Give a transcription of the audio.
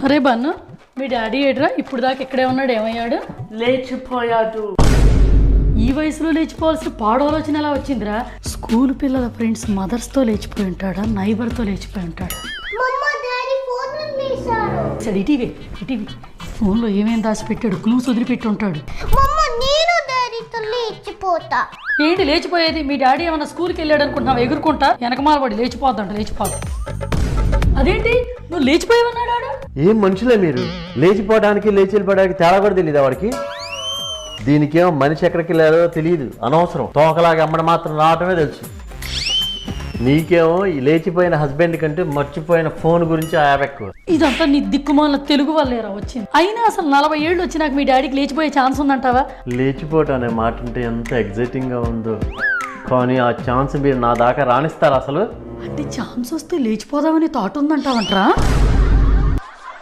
అరే బన్ను, మీ డాడీ ఏడ్రా? ఇప్పుడు దాకా ఇక్కడే ఉన్నాడు, ఏమయ్యాడు? లేచిపోయాడు. ఈ వయసులో లేచిపోవాల్సిన పాడవలోచన ఎలా వచ్చిందిరా? స్కూల్ పిల్లల ఫ్రెండ్స్ మదర్స్తో లేచిపోయి ఉంటాడా, నైబర్తో లేచిపోయి ఉంటాడా? సరే ఇటీవీ ఫోన్లో ఏమేం దాచిపెట్టాడు, క్లూస్ వదిలిపెట్టి ఉంటాడు. ఏంటి లేచిపోయేది? మీ డాడీ ఏమన్నా స్కూల్కి వెళ్ళాడు అనుకుంటున్నావు? ఎగురుకుంటా వెనకమాల పడి లేచిపోద్దా. అదేంటి నువ్వు లేచిపోయావన్నాడు? ఏం మనుషులే మీరు? లేచిపోవడానికి లేచి వెళ్ళిపోవడానికి తేడా కూడా తెలియదు వాడికి. దీనికేమో మనిషి ఎక్కడికి వెళ్ళారో తెలియదు, అనవసరం. తోకలాగా అమ్మడం మాత్రం రావటమే తెలుసు. నీకేమో ఈ లేచిపోయిన హస్బెండ్ కంటే మర్చిపోయిన ఫోన్ గురించి ఆపెక్కువ. ఇదంతా నీ దిక్కుమాల తెలుగు వల్లేరా వచ్చింది. అయినా అసలు 40 ఏళ్ళు వచ్చినాక మీ డాడీకి లేచిపోయే ఛాన్స్ ఉందంటావా? లేచిపోవటం అనే మాట అంటే ఎంత ఎగ్జైటింగ్గా ఉందో, కానీ ఆ ఛాన్స్ మీరు నా దాకా రాణిస్తారు అసలు? అంటే ఛాన్స్ వస్తే లేచిపోదామని థాట్ ఉందంటావంటరా?